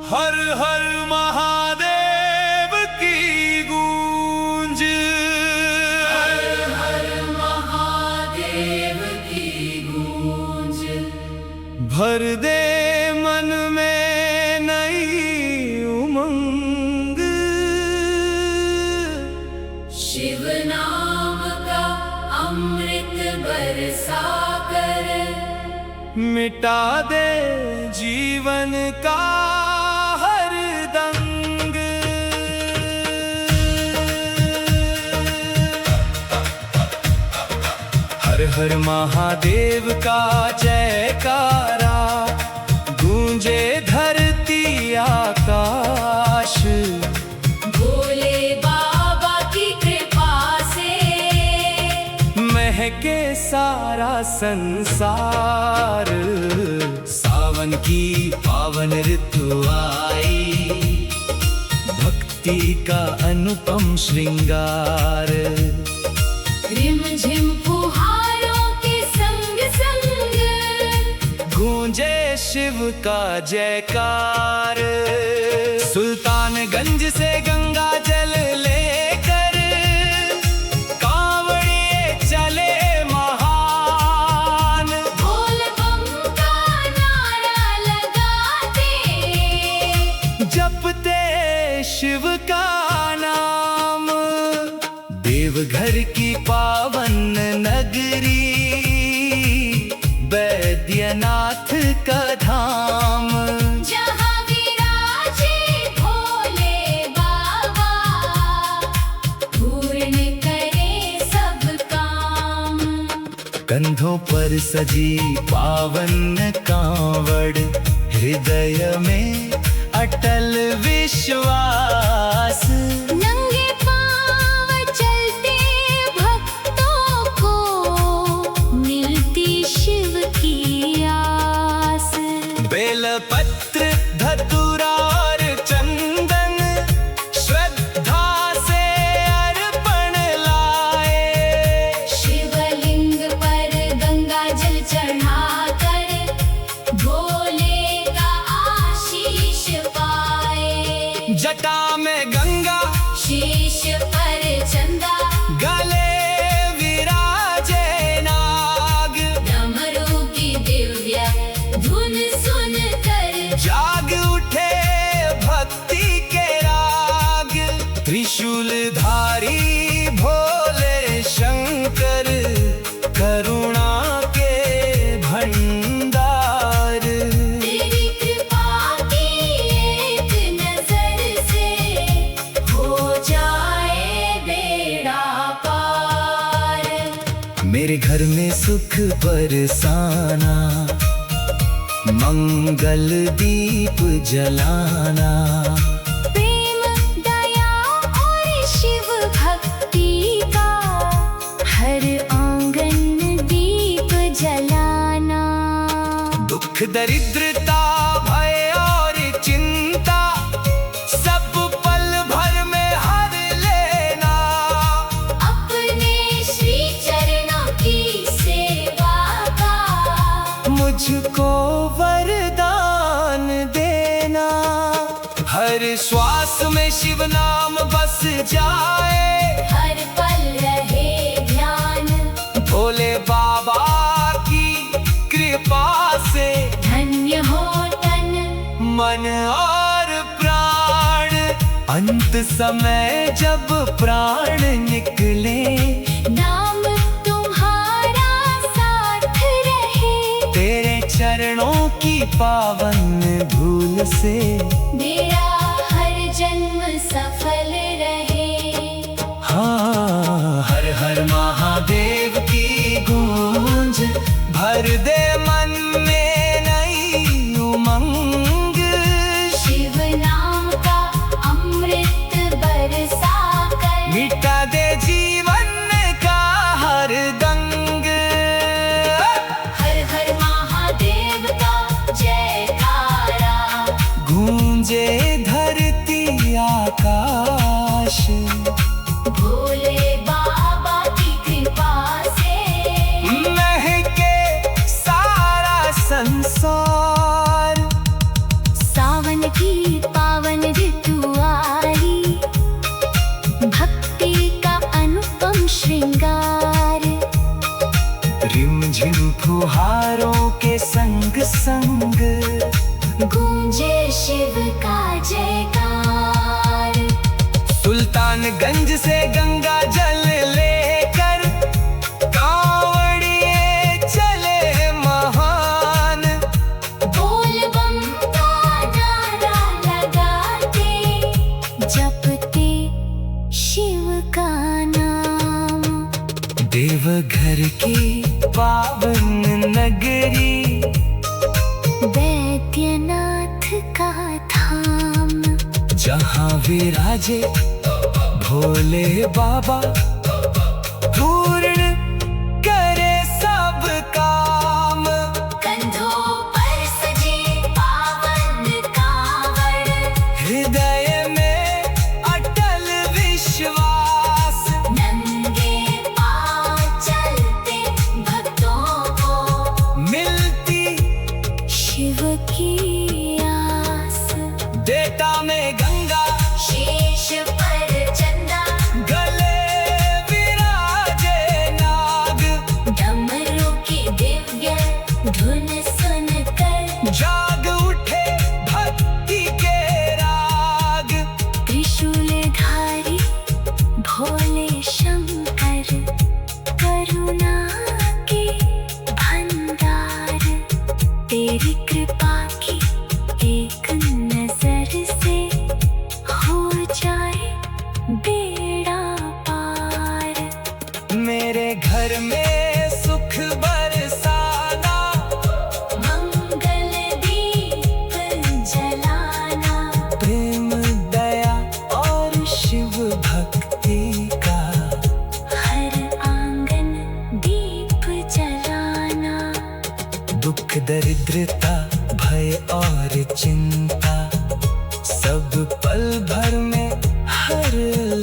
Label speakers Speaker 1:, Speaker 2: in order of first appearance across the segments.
Speaker 1: हर हर महादेव की गूंज,
Speaker 2: हर हर महादेव की गूंज।
Speaker 1: भर दे मन में नई उमंग।
Speaker 2: शिव नाम का अमृत बरसा कर
Speaker 1: मिटा दे जीवन का हर दंग। हर हर महादेव का जयकारा गूंजे धरती आकाश।
Speaker 2: भोले बाबा की कृपा से
Speaker 1: महके सारा संसार। सावन की पावन ऋतु आई, भक्ति का अनुपम श्रृंगार।
Speaker 2: रिमझिम फुहारों के संग संग
Speaker 1: गूंजे शिव का जयकार। सुल्तानगंज से गंगा जल लेकर कांवड़िए चले महान।
Speaker 2: बोल बम का नारा लगाते
Speaker 1: जपते शिव का नाम। देवघर की पावन नगरी, बैद्यनाथ का धाम।
Speaker 2: जहाँ विराजे भोले बाबा, पूर्ण करे सब काम।
Speaker 1: कंधों पर सजी पावन कांवड़, हृदय में अटल विश्वास।
Speaker 2: नंगे पांव चलते भक्तों को मिलती शिव की आस।
Speaker 1: बेलपत्र धतूरा और चंदन श्रद्धा से अर्पण लाए।
Speaker 2: शिवलिंग पर गंगा जल चढ़ाकर भोले का आशीष पाए।
Speaker 1: जटा में गंगा,
Speaker 2: शीश पर चंदा,
Speaker 1: गले विराजे नाग।
Speaker 2: डमरू की दिव्य धुन सुन कर
Speaker 1: जाग उठे भक्ति के राग। त्रिशूलधारी भोले शंकर, करुणा के भंडार।
Speaker 2: तेरी कृपा की एक नजर से हो जाए बेड़ा पार।
Speaker 1: मेरे घर में सुख बरसाना, मंगल दीप जलाना।
Speaker 2: प्रेम दया और शिव भक्ति का हर आंगन दीप जलाना।
Speaker 1: दुख दरिद्रता भय और चिंता सब पल भर में हर लेना।
Speaker 2: अपने श्री चरणों की सेवा का
Speaker 1: मुझको वरदान देना। हर श्वास में शिव नाम बस जाए,
Speaker 2: हर पल रहे ध्यान।
Speaker 1: भोले बाबा की कृपा से
Speaker 2: धन्य हो तन
Speaker 1: मन और प्राण। अंत समय जब प्राण निकले,
Speaker 2: नाम तुम्हारा साथ रहे।
Speaker 1: तेरे चरणों की पावन धूल से
Speaker 2: मेरा हर जन्म सफल रहे।
Speaker 1: हाँ, हर हर महादेव की गूंज, भर दे मन में नई उमंग।
Speaker 2: शिव नाम का अमृत बरसा कर
Speaker 1: मिटा दे जीवन का हर दंग।
Speaker 2: हर हर महादेव का जयकारा
Speaker 1: गूंजे दंग।
Speaker 2: गूंजे शिव का जयकार।
Speaker 1: सुल्तानगंज से गंगा जल लेकर कांवड़िए चले महान।
Speaker 2: बोल बम का नारा लगाते, जपते शिव का नाम।
Speaker 1: देवघर की पावन नगरी,
Speaker 2: वैद्यनाथ का धाम।
Speaker 1: जहाँ विराजे भोले बाबा, पूर्ण करे सब काम।
Speaker 2: कंधों पर सजे पावन कांवड़,
Speaker 1: हृदय में अटल विश्वास।
Speaker 2: नंगे पांव चलते भक्तों को,
Speaker 1: मिलती
Speaker 2: शिव की आस।
Speaker 1: डेटा में गंगा,
Speaker 2: शीश पर चंदा,
Speaker 1: गले विराजे नाग।
Speaker 2: डमरू की दिव्य धुन सुनकर,
Speaker 1: जाग उठे भक्ति के राग।
Speaker 2: त्रिशूलधारी भोले शंकर, करुणा के भंडार। तेरी कृपा की एक नजर से हो जाए बेड़ा पार।
Speaker 1: मेरे घर में सुख बरसाना,
Speaker 2: मंगल दीप जलाना।
Speaker 1: प्रेम दया और शिव भक्ति का।
Speaker 2: हर आंगन दीप जलाना।
Speaker 1: दुख दरिद्रता भय और चिंता, सब पल भर में हर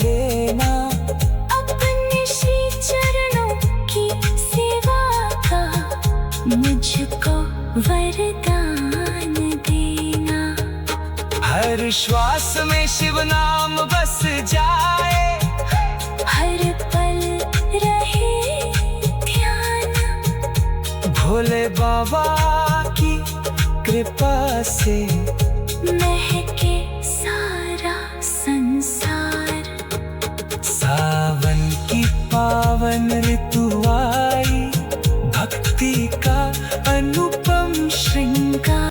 Speaker 1: लेना।
Speaker 2: अपने श्री चरणों की सेवा का मुझको वरदान देना।
Speaker 1: हर श्वास में शिव नाम बस जाए,
Speaker 2: हर पल रहे ध्यान।
Speaker 1: भोले बाबा की कृपा से
Speaker 2: महके सारा संसार।
Speaker 1: सावन की पावन ऋतु आई, भक्ति का अनुपम श्रृंगार।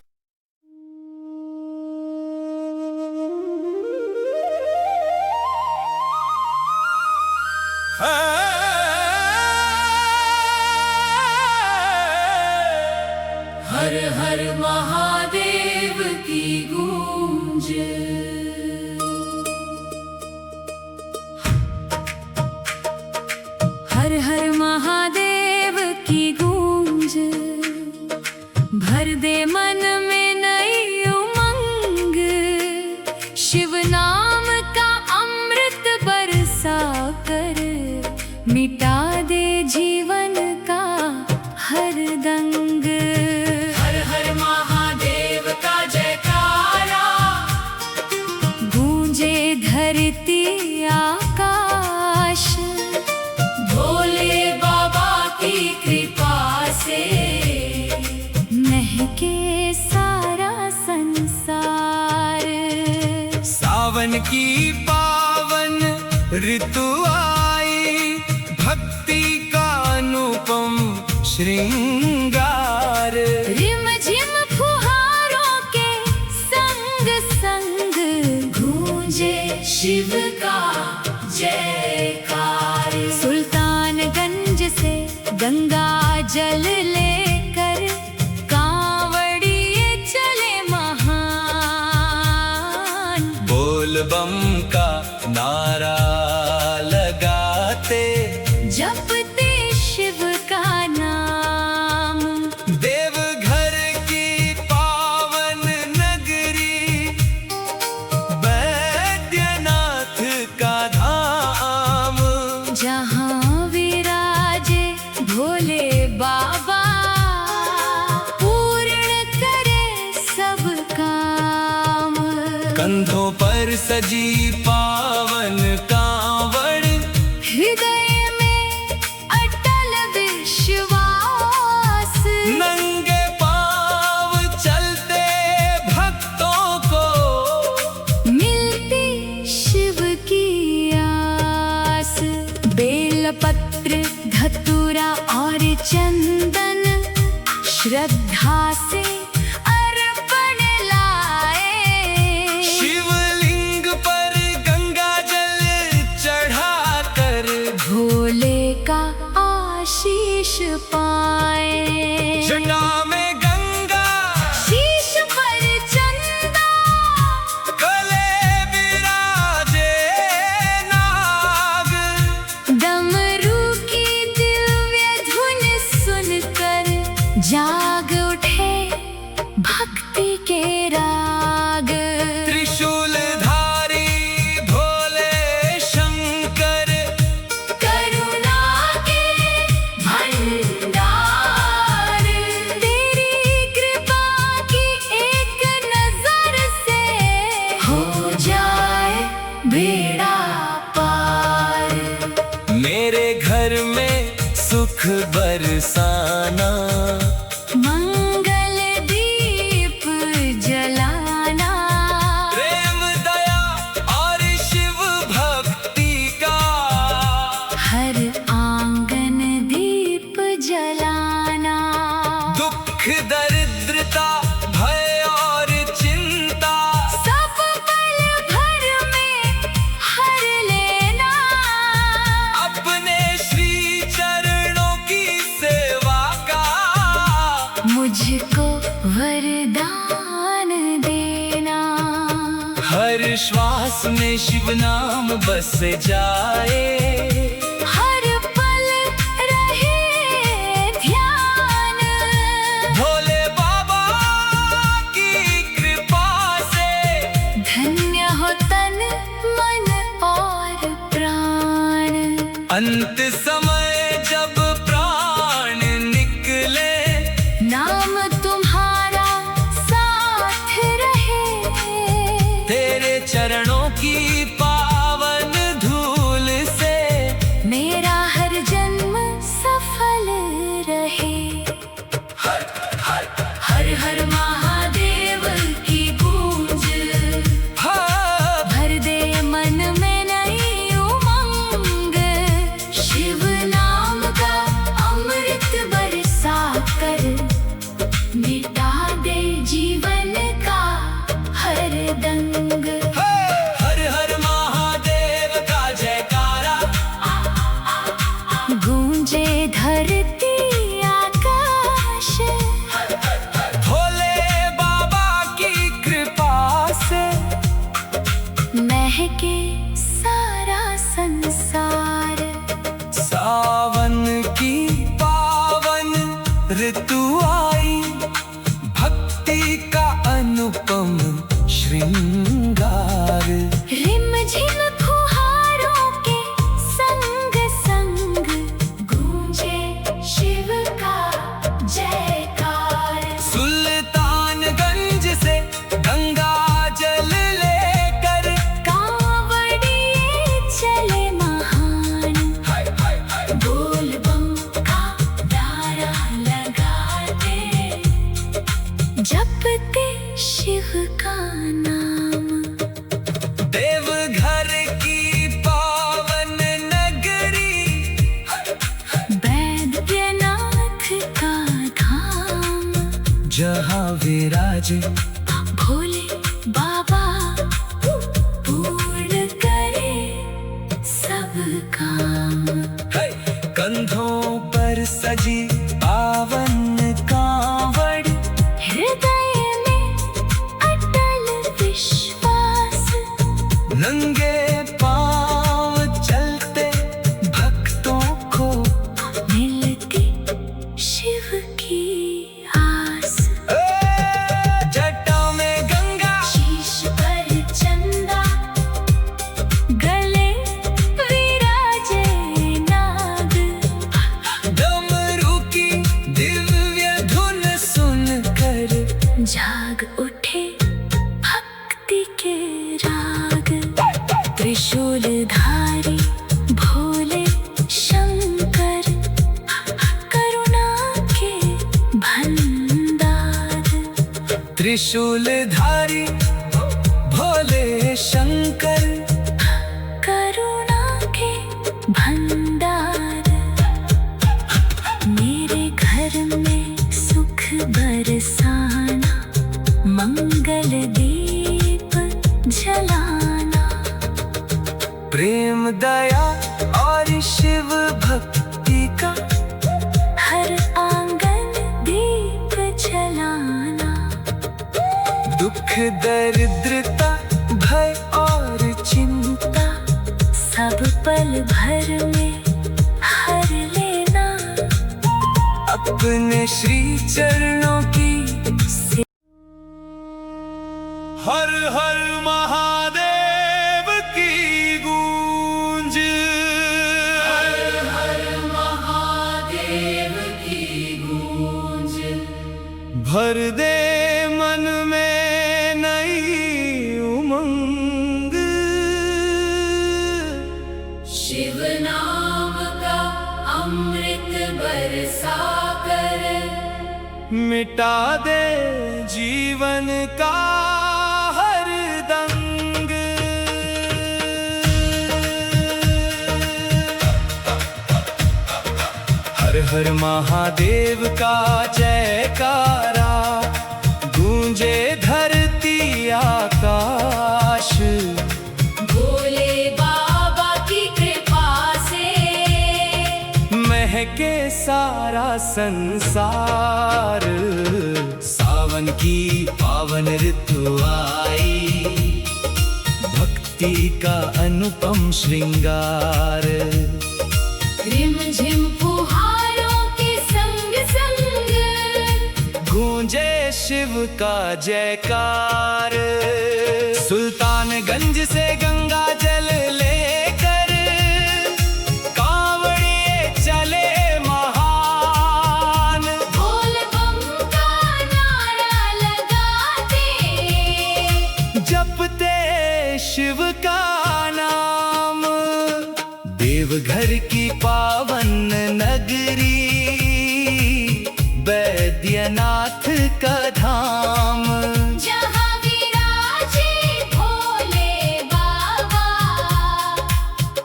Speaker 2: हर हर महादेव की गूंज। हर हर महादेव की गूंज, भर दे मन में नई उमंग। शिव नाम का अमृत बरसा कर, मिटा दे जीवन का हर दंग। हर हर महादेव का जयकारा, गूंजे धरती आकाश। भोले बाबा की कृपा से महके सारा संसार।
Speaker 1: सावन की पावन ऋतु आई, भक्ति का अनुपम श्रृंगार।
Speaker 2: रिम झिम फुहारों के संग संग, गूंजे शिव का जयकार। सुल्तानगंज से गंगा जल लेकर, कांवड़िए चले महान।
Speaker 1: बोल बम का नारा लगाते,
Speaker 2: जपते शिव का नाम।
Speaker 1: देवघर की पावन नगरी, वैद्यनाथ का धाम।
Speaker 2: जहाँ विराजे भोले बाबा, पूर्ण करे सब काम।
Speaker 1: कंधों पर सजी पावन कांवड़,
Speaker 2: हृदय में अटल विश्वास।
Speaker 1: नंगे पाँव चल
Speaker 2: चंदन श्रद्धा से अर्पण लाए।
Speaker 1: शिवलिंग पर गंगा जल चढ़ाकर
Speaker 2: भोले का आशीष पाए।
Speaker 1: जटा में गंगा,
Speaker 2: शीश पर चंदा,
Speaker 1: गले विराजे नाग।
Speaker 2: डमरू की दिव्य धुन सुनकर जाग उठे भक्ति के राग।
Speaker 1: त्रिशूलधारी भोले शंकर
Speaker 2: करुणा के भंडार, तेरी कृपा की एक नजर से हो जाए बेड़ा पार।
Speaker 1: मेरे घर में सुख बरसाना,
Speaker 2: मंगल दीप जलाना।
Speaker 1: प्रेम दया और शिव भक्ति का
Speaker 2: हर आंगन दीप जलाना।
Speaker 1: दुख दरिद्रता भय और चिंता
Speaker 2: सब पल भर में हर लेना।
Speaker 1: अपने श्री चरणों की सेवा का
Speaker 2: मुझको वरदान देना।
Speaker 1: हर श्वास में शिव नाम बस जाए।
Speaker 2: हर पल रहे ध्यान।
Speaker 1: भोले बाबा की कृपा से
Speaker 2: धन्य हो तन मन और प्राण।
Speaker 1: अंत समय जब प्राण निकले,
Speaker 2: नाम तुम्हारा साथ रहे।
Speaker 1: तेरे चरणों की पावन धूल से
Speaker 2: मेरा हर जन्म सफल रहे। हर हर महादेव की गूंज भर दे मन में नई उमंग। शिव नाम का अमृत बरसा कर मिटा दे जीवन का हर दंग।
Speaker 1: हर हर महादेव का जयकारा,
Speaker 2: गूंजे धरती आकाश।
Speaker 1: भोले बाबा की कृपा से
Speaker 2: महके सारा संसार।
Speaker 1: सावन की पावन ऋतु आई, भक्ति का अनुपम श्रृंगार।
Speaker 2: रिम झिम फुहारों के संग संग गूंजे शिव का जयकार।
Speaker 1: सुल्तानगंज से गंगा जल लेकर
Speaker 2: कांवड़िए चले महान। बोल बम का नारा लगाते, जपते शिव का नाम।
Speaker 1: देवघर की पावन नगरी,
Speaker 2: बैद्यनाथ का धाम।
Speaker 1: जहाँ विराजे
Speaker 2: भोले बाबा पूर्ण करे सब काम।
Speaker 1: कंधों पर सजी पावन कांवड़,
Speaker 2: हृदय में अटल विश्वास।
Speaker 1: नंगे पांव चलते भक्तों को
Speaker 2: मिलती शिव की आस।
Speaker 1: जटा में गंगा,
Speaker 2: शीश पर चंदा, गले विराजे नाग।
Speaker 1: डमरू की दिव्य धुन सुनकर
Speaker 2: जाग उठे भक्ति के राग। त्रिशूलधारी भोले शंकर, करुणा के भंडार।
Speaker 1: त्रिशूलधारी भोले शंकर,
Speaker 2: करुणा के भंडार। मेरे मंगल दीप जलाना।
Speaker 1: प्रेम दया और शिव भक्ति का
Speaker 2: हर आंगन दीप जलाना।
Speaker 1: दुख दरिद्रता भय और चिंता
Speaker 2: सब पल भर में हर लेना।
Speaker 1: अपने श्री चरणों की हर हर महादेव की गूंज। हर हर महादेव की गूंज। भर दे मन में नई उमंग।
Speaker 2: शिव नाम का अमृत बरसा कर
Speaker 1: मिटा दे जीवन का हर दंग। हर हर महादेव का जयकारा गूंजे धरती आकाश।
Speaker 2: भोले बाबा की कृपा से
Speaker 1: महके सारा संसार। सावन की पावन ऋतु आई भक्ति का अनुपम श्रृंगार।
Speaker 2: रिम झिम फुहारों के संग संग
Speaker 1: गूंजे शिव का जयकार। सुल्तानगंज से गंगा जल लेकर कांवड़िए चले महान।
Speaker 2: बोल बम का नारा लगाते
Speaker 1: जपते शिव का नाम। देवघर की पावन नगरी बैद्यनाथ का धाम।
Speaker 2: जहाँ विराजे भोले बाबा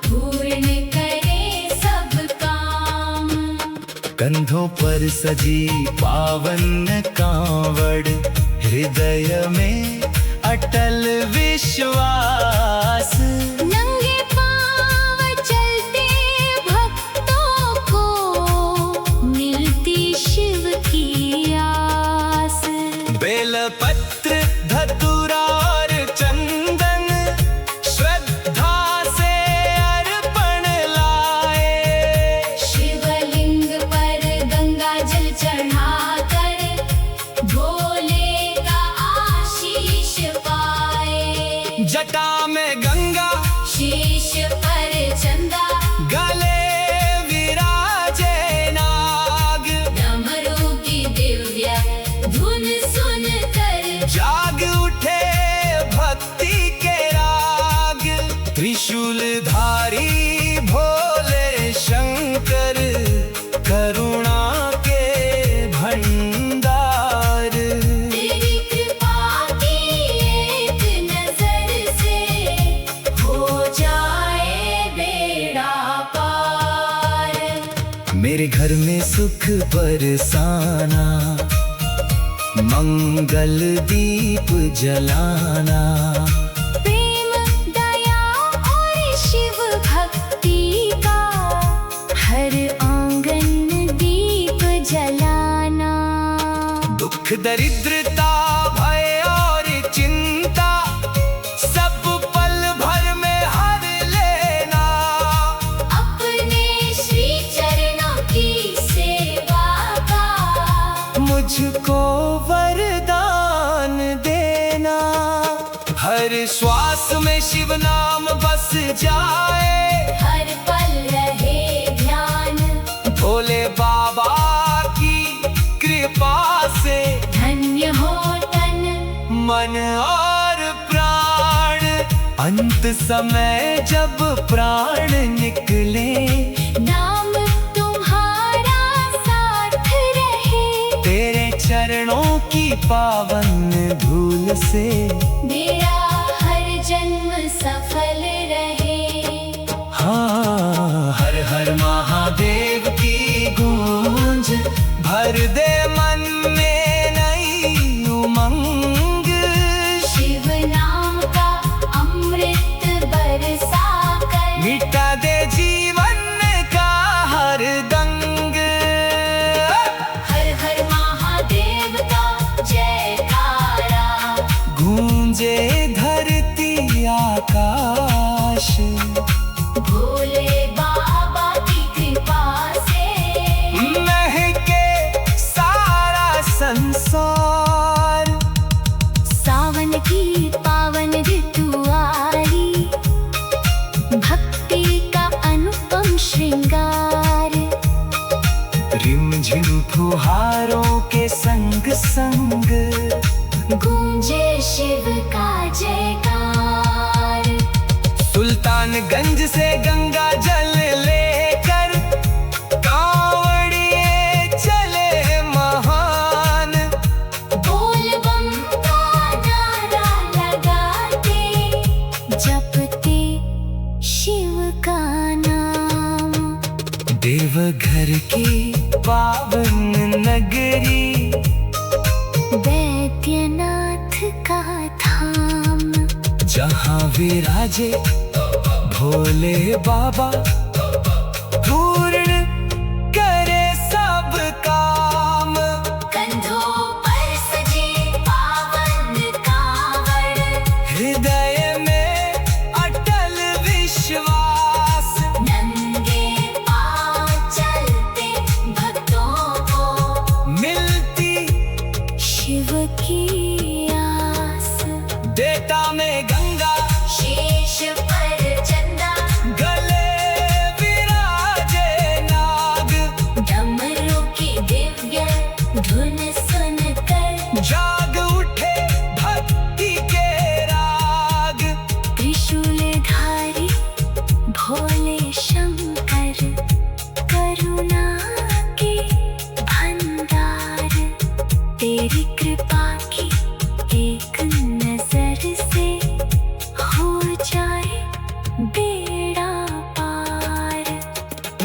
Speaker 2: पूर्ण करे सब काम।
Speaker 1: कंधों पर सजी पावन कांवड़ हृदय में अटल विश्वास।
Speaker 2: नंगे पांव चलते भक्तों को मिलती शिव की आस।
Speaker 1: बेलपत्र धतूरा और चंदन श्रद्धा से अर्पण लाए।
Speaker 2: शिवलिंग पर गंगा जल चढ़ाकर भोले का आशीष पाए।
Speaker 1: जटा में गंगा
Speaker 2: शीश पर चंदा
Speaker 1: गले विराजे नाग।
Speaker 2: डमरू की दिव्य धुन सुन कर
Speaker 1: जाग उठे भक्ति के राग। त्रिशूलधारी भोले शंकर करुणा के भंडार।
Speaker 2: तेरी कृपा की एक नजर से हो जाए बेड़ा पार।
Speaker 1: मेरे घर में सुख बरसाना मंगल दीप जलाना।
Speaker 2: प्रेम दया और शिव भक्ति का हर आंगन दीप जलाना।
Speaker 1: दुख दरिद्रता भय और चिंता सब पल भर में हर लेना।
Speaker 2: अपने श्री चरणों की सेवा का
Speaker 1: मुझको वरदान देना। हर श्वास में शिव नाम बस जाए।
Speaker 2: हर पल रहे ध्यान
Speaker 1: भोले बाबा की कृपा से
Speaker 2: धन्य हो तन
Speaker 1: मन और प्राण। अंत समय जब प्राण निकले
Speaker 2: नाम तुम्हारा साथ रहे।
Speaker 1: तेरे चरणों की पावन धूल से
Speaker 2: मेरा हर जन्म सफल रहे।
Speaker 1: हाँ हर हर महादेव की गूंज भर दे मन में नई उमंग। गूंजे धरती आकाश।
Speaker 2: भोले बाबा की कृपा से
Speaker 1: महके सारा संसार।
Speaker 2: सावन की पावन ऋतु आई, भक्ति का अनुपम श्रृंगार।
Speaker 1: रिमझिम फुहारों के संग संग
Speaker 2: गूंजे शिव का जयकार।
Speaker 1: सुल्तानगंज से गंगा जल लेकर कांवड़िए चले महान।
Speaker 2: बोल बम का नारा लगाते, जपते शिव का नाम।
Speaker 1: देवघर की पावन नगरी,
Speaker 2: वैद्यनाथ का धाम।
Speaker 1: जहाँ विराजे भोले बाबा, पूर्ण करे सब काम।
Speaker 2: कंधों पर सजे पावन कांवड़,
Speaker 1: हृदय में अटल विश्वास।
Speaker 2: नंगे पांव चलते भक्तों को
Speaker 1: मिलती
Speaker 2: शिव की आस।
Speaker 1: डेटा में गंगा,
Speaker 2: शीश पर चंदा,
Speaker 1: गले विराजे नाग।
Speaker 2: डमरू की दिव्य धुन सुनकर
Speaker 1: जाग उठे भक्ति के राग।
Speaker 2: त्रिशूलधारी भोले शंकर, करुणा के भंडार। तेरी कृपा की एक नजर से हो जाए बेड़ा पार।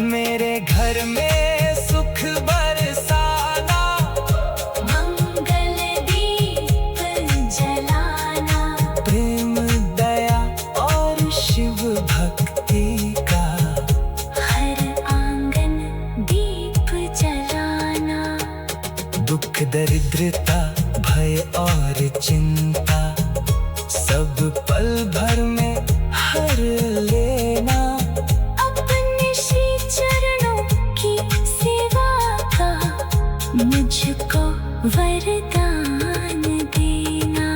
Speaker 1: मेरे घर में सुख बरसाना,
Speaker 2: मंगल दीप जलाना।
Speaker 1: प्रेम दया और शिव भक्ति का
Speaker 2: हर आंगन दीप जलाना।
Speaker 1: दुख दरिद्रता भय और चिंता सब पल भर में हर लेना।
Speaker 2: अपने श्री चरणों की सेवा का मुझको वरदान देना।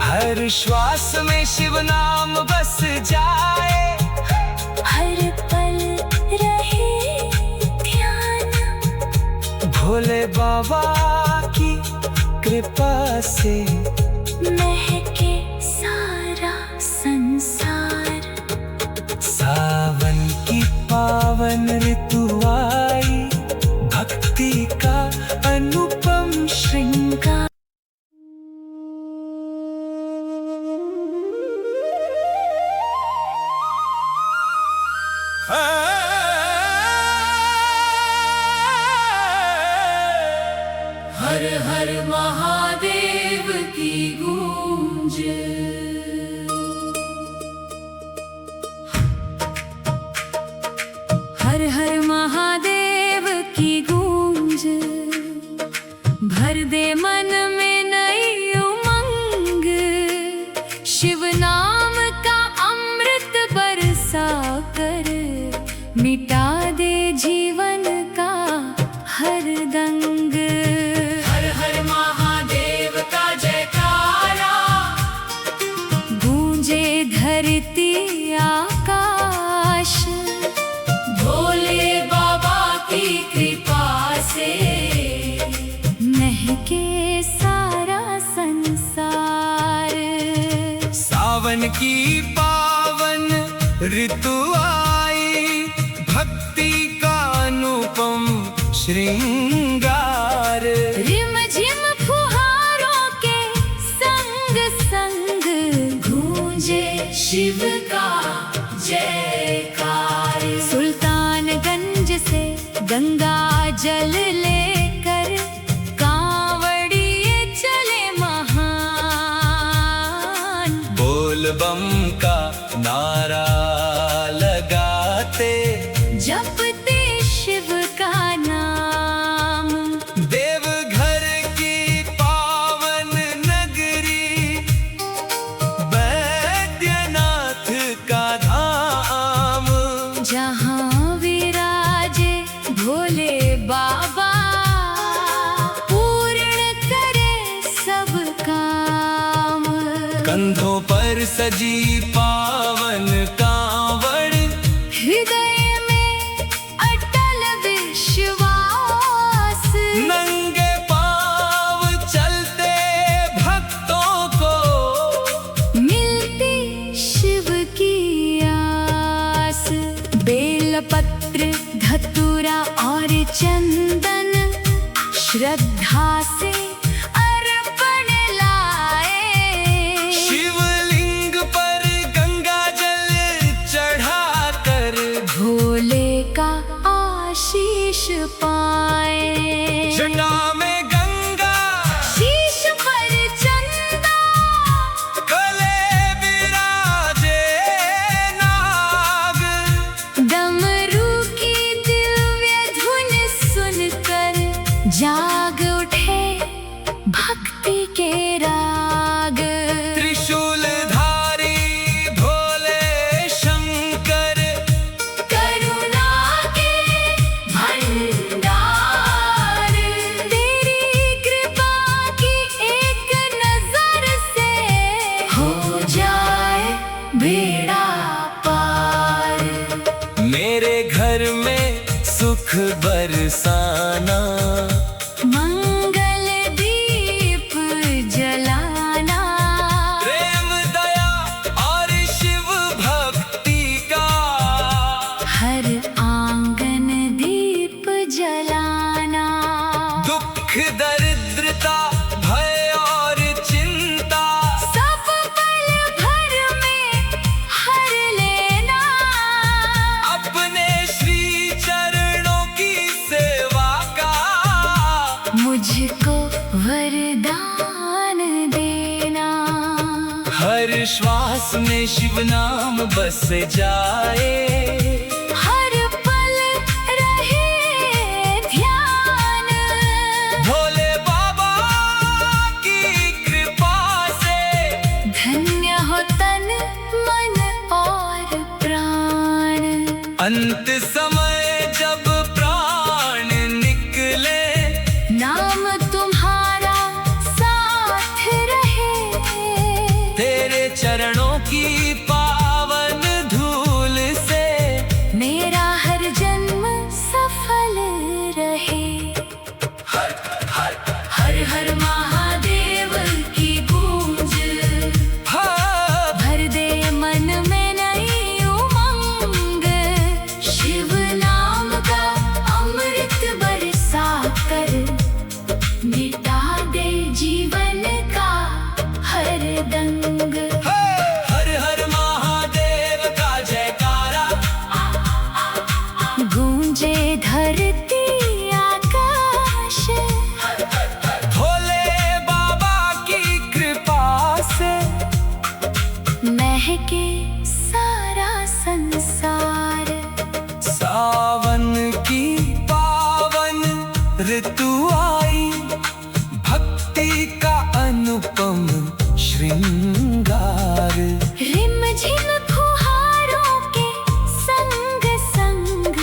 Speaker 1: हर श्वास में शिव नाम बस जाए,
Speaker 2: हर पल रहे ध्यान।
Speaker 1: भोले बाबा की कृपा से
Speaker 2: महके सारा संसार।
Speaker 1: सावन की पावन ऋतु आई, भक्ति का अनुपम श्रृंगार।
Speaker 2: हर हर महादेव की गूंज। हर हर महादेव की गूंज, भर दे मन में नई उमंग। शिव नाम का अमृत बरसा कर, मिटा दे जीवन का हर दंग। हर हर महादेव का जयकारा, गूंजे धरती आकाश। भोले बाबा की कृपा से महके सारा संसार।
Speaker 1: सावन की पावन ऋतु आई, भक्ति का अनुपम श्रृंगार।
Speaker 2: रिमझिम फुहारों के संग संग गूंजे शिव का जयकार। सुल्तानगंज से गंगा जल लेकर कांवड़िए चले महान।
Speaker 1: बोल बम का नारा लगाते,
Speaker 2: जपते शिव का नाम।
Speaker 1: देवघर की पावन नगरी, कंधों पर सजी पावन कांवड़,
Speaker 2: हृदय में अटल विश्वास।
Speaker 1: नंगे पांव चलते भक्तों को
Speaker 2: मिलती शिव की आस। बेलपत्र धतूरा और चंदन श्रद्धा से अर्पण लाए।
Speaker 1: शिवलिंग पर गंगा जल चढ़ाकर
Speaker 2: भोले का आशीष पाए।
Speaker 1: जटा में गंगा,
Speaker 2: शीश पर चंदा,
Speaker 1: गले विराजे नाग।
Speaker 2: डमरू की दिव्य धुन सुनकर जाग उठे भक्ति के राग।
Speaker 1: त्रिशूलधारी भोले शंकर,
Speaker 2: करुणा के भंडार। तेरी कृपा की एक नजर से हो जाए बेड़ा पार।
Speaker 1: मेरे घर में सुख बरसाना,
Speaker 2: मंगल दीप जलाना।
Speaker 1: प्रेम दया और शिव भक्ति का
Speaker 2: हर आंगन दीप जलाना।
Speaker 1: दुख दरिद्रता भय और चिंता
Speaker 2: सब पल भर में हर लेना।
Speaker 1: अपने श्री चरणों की सेवा का
Speaker 2: मुझको वरदान देना।
Speaker 1: हर श्वास में शिव नाम बस जाए।
Speaker 2: हर पल रहे ध्यान।
Speaker 1: भोले बाबा की कृपा से
Speaker 2: धन्य हो तन मन और प्राण।
Speaker 1: अंत समय जब प्राण निकले,
Speaker 2: नाम तुम्हारा साथ रहे।
Speaker 1: तेरे चरणों की पावन धूल से
Speaker 2: मेरा हर जन्म सफल रहे। हर हर महादेव की गूंज भर दे मन में नई उमंग। शिव नाम का अमृत बरसा कर मिटा दे जीवन का हर दंग।
Speaker 1: हर हर महादेव का जयकारा,
Speaker 2: गूंजे धरती आकाश।
Speaker 1: भोले बाबा की कृपा से
Speaker 2: महके सारा संसार।
Speaker 1: सावन की पावन ऋतु आई, भक्ति का अनुपम श्रृंगार।
Speaker 2: रिम झिम फुहारों के संग संग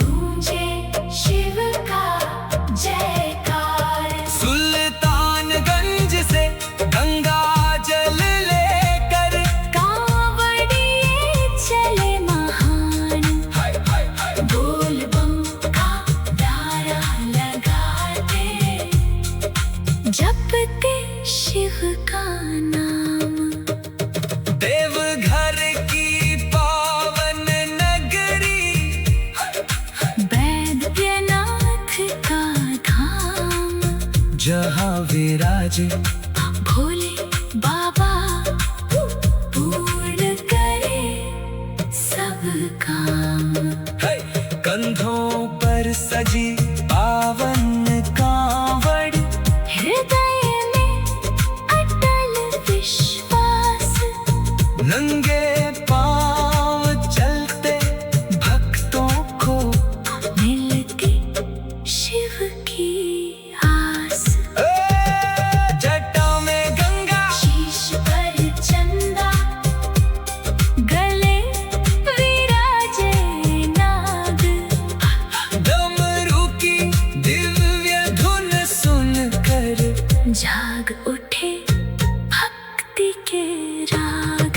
Speaker 2: गूंजे शिव का जयकार।
Speaker 1: सुल्तानगंज से गंगा जल लेकर
Speaker 2: कांवड़िए चले महान। बोल बम का नारा लगाते, जपते शिव का नाम।
Speaker 1: देवघर की पावन नगरी,
Speaker 2: बैद्यनाथ का धाम।
Speaker 1: जहाँ विराजे
Speaker 2: भोले बाबा पूर्ण करे सब काम।
Speaker 1: कंधों पर सजी पावन कांवड़,
Speaker 2: हृदय में अटल विश्वास।
Speaker 1: नंगे पांव चलते भक्तों को
Speaker 2: मिलती शिव की आस।
Speaker 1: जटा में गंगा,
Speaker 2: शीश पर चंदा, गले विराजे नाग।
Speaker 1: डमरू की दिव्य धुन सुनकर
Speaker 2: जाग उठे भक्ति के राग।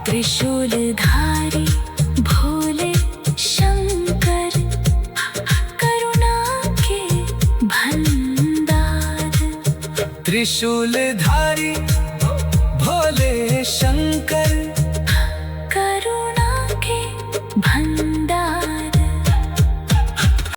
Speaker 2: त्रिशूलधारी भोले शंकर, करुणा के भंडार।
Speaker 1: त्रिशूलधारी भोले शंकर,